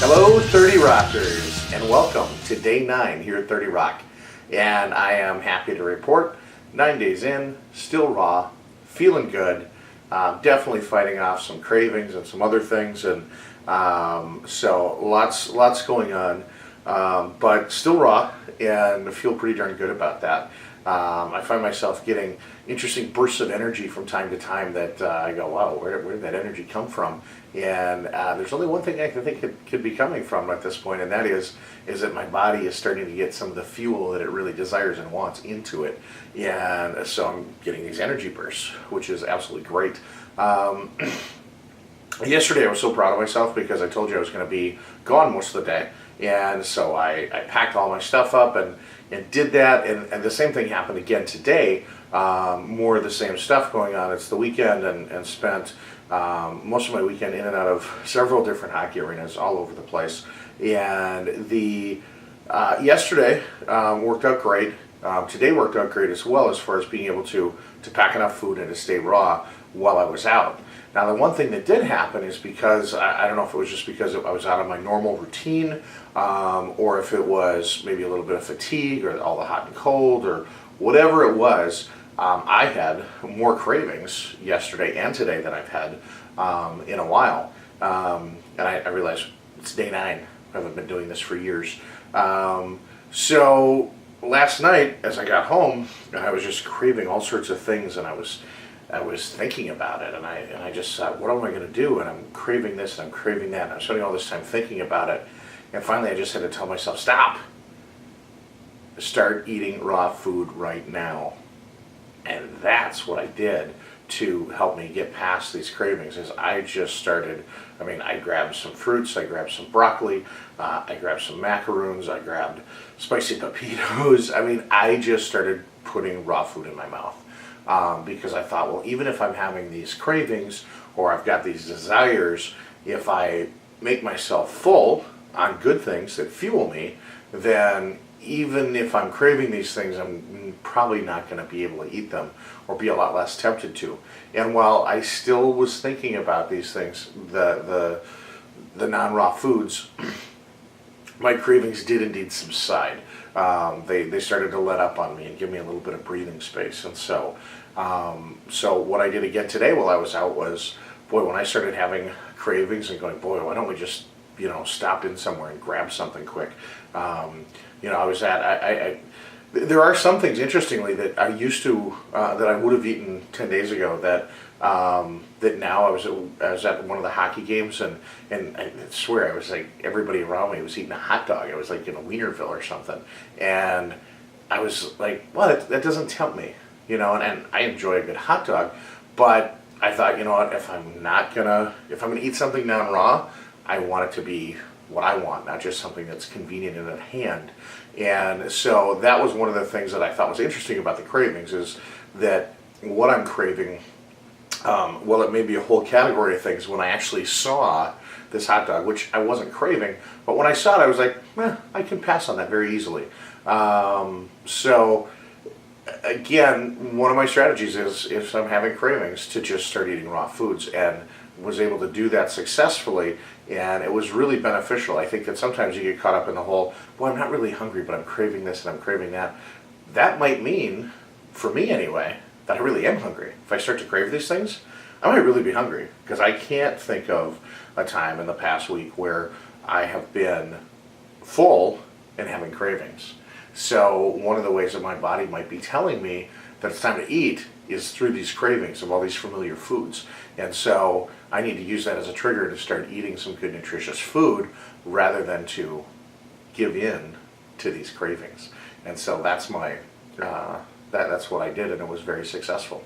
Hello 30 Rockers, and welcome to day 9 here at 30 Rock. And I am happy to report 9 days in, still raw, feeling good, definitely fighting off some cravings and some other things, and so lots going on, but still raw and feel pretty darn good about that. I find myself getting interesting bursts of energy from time to time that I go, wow, where did that energy come from? And there's only one thing I can think it could be coming from at this point, and that is that my body is starting to get some of the fuel that it really desires and wants into it. And so I'm getting these energy bursts, which is absolutely great. Yesterday I was so proud of myself because I told you I was going to be gone most of the day. And so I packed all my stuff up and did that, and the same thing happened again today. More of the same stuff going on. It's the weekend, and spent most of my weekend in and out of several different hockey arenas all over the place. And the yesterday worked out great. Today worked out great as well, as far as being able to pack enough food and to stay raw while I was out. Now, the one thing that did happen is because, I don't know if it was just because I was out of my normal routine, or if it was maybe a little bit of fatigue or all the hot and cold or whatever it was, I had more cravings yesterday and today than I've had in a while. And I realized it's day 9. I haven't been doing this for years. So last night, as I got home, I was just craving all sorts of things, and I was thinking about it, and I just thought, what am I going to do? And I'm craving this and I'm craving that, and I'm spending all this time thinking about it. And finally I just had to tell myself, stop! Start eating raw food right now. And that's what I did to help me get past these cravings. Is I just started, I grabbed some fruits, I grabbed some broccoli, I grabbed some macaroons, I grabbed spicy pepinos. I just started putting raw food in my mouth. Because I thought, well, even if I'm having these cravings or I've got these desires, if I make myself full on good things that fuel me, then even if I'm craving these things, I'm probably not going to be able to eat them or be a lot less tempted to. And while I still was thinking about these things, the non-raw foods, my cravings did indeed subside. They started to let up on me and give me a little bit of breathing space. And so what I did again today while I was out was, boy, when I started having cravings and going, boy, why don't we just, stop in somewhere and grab something quick. There are some things, interestingly, that I used to, that I would have eaten 10 days ago that now I was at one of the hockey games, and I swear I was like, everybody around me was eating a hot dog. I was like in a Wienerville or something, and I was like, well, that doesn't tempt me, and I enjoy a good hot dog, but I thought, what, if I'm gonna eat something non-raw, I want it to be what I want, not just something that's convenient and at hand. And so that was one of the things that I thought was interesting about the cravings, is that what I'm craving, well, it may be a whole category of things. When I actually saw this hot dog, which I wasn't craving, but when I saw it, I was like, I can pass on that very easily. So again, one of my strategies is, if I'm having cravings, to just start eating raw foods, and was able to do that successfully, and it was really beneficial. I think that sometimes you get caught up in the whole, well, I'm not really hungry, but I'm craving this and I'm craving that. That might mean, for me anyway, that I really am hungry. If I start to crave these things, I might really be hungry, because I can't think of a time in the past week where I have been full and having cravings. So one of the ways that my body might be telling me that it's time to eat is through these cravings of all these familiar foods. And so I need to use that as a trigger to start eating some good, nutritious food, rather than to give in to these cravings. And so that's that's what I did, and it was very successful.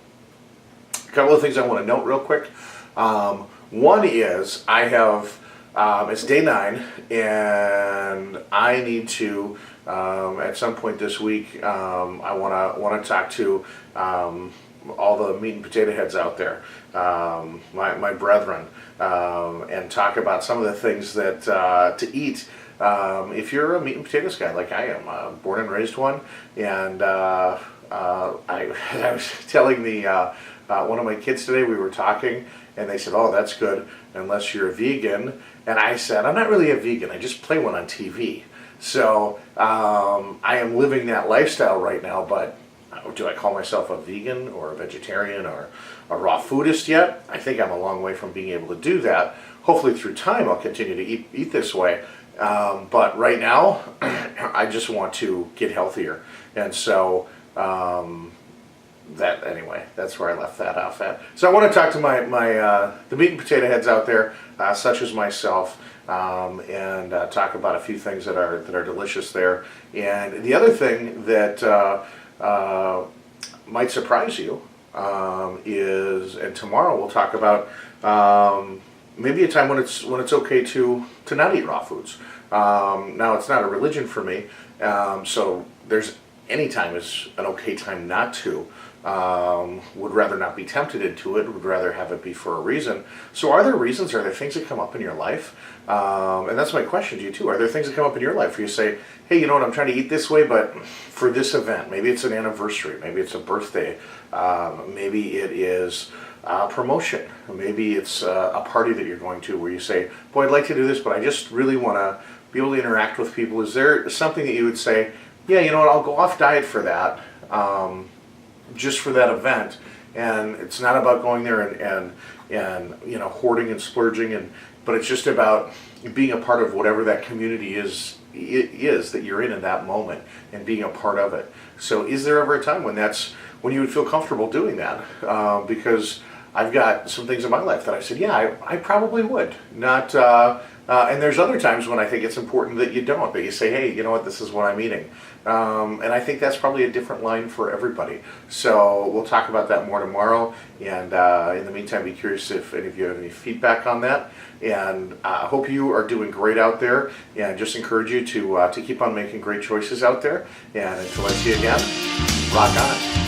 A couple of things I want to note real quick. One is I have, it's day 9, and I need to, at some point this week, I want to talk to all the meat and potato heads out there, my brethren, and talk about some of the things that to eat. If you're a meat and potatoes guy like I am, born and raised one, and I was telling one of my kids today, we were talking, and they said, oh, that's good, unless you're a vegan And I said, I'm not really a vegan. I just play one on TV. So I am living that lifestyle right now, but do I call myself a vegan or a vegetarian or a raw foodist yet? I think I'm a long way from being able to do that. Hopefully through time I'll continue to eat this way. But right now, I just want to get healthier. And so that's where I left that off at. So I want to talk to the meat and potato heads out there, such as myself, and talk about a few things that are delicious there. And the other thing that might surprise you is, and tomorrow we'll talk about maybe a time when it's okay to not eat raw foods. Now it's not a religion for me, so there's any time is an okay time not to. Would rather not be tempted into it, would rather have it be for a reason. So are there reasons, are there things that come up in your life? And that's my question to you too. Are there things that come up in your life where you say, hey, you know what, I'm trying to eat this way, but for this event, maybe it's an anniversary, maybe it's a birthday, maybe it is a promotion, maybe it's a party that you're going to where you say, boy, I'd like to do this, but I just really want to be able to interact with people. Is there something that you would say, yeah, you know what, I'll go off diet for that, just for that event, and it's not about going there and you know, hoarding and splurging, but it's just about being a part of whatever that community is that you're in that moment and being a part of it. So is there ever a time when you would feel comfortable doing that? Because I've got some things in my life that I said, yeah, I probably would. Not, and there's other times when I think it's important that you don't, that you say, hey, you know what, this is what I'm eating. And I think that's probably a different line for everybody. So we'll talk about that more tomorrow. And in the meantime, be curious if any of you have any feedback on that. And I hope you are doing great out there. And just encourage you to keep on making great choices out there. And until I see you again, rock on.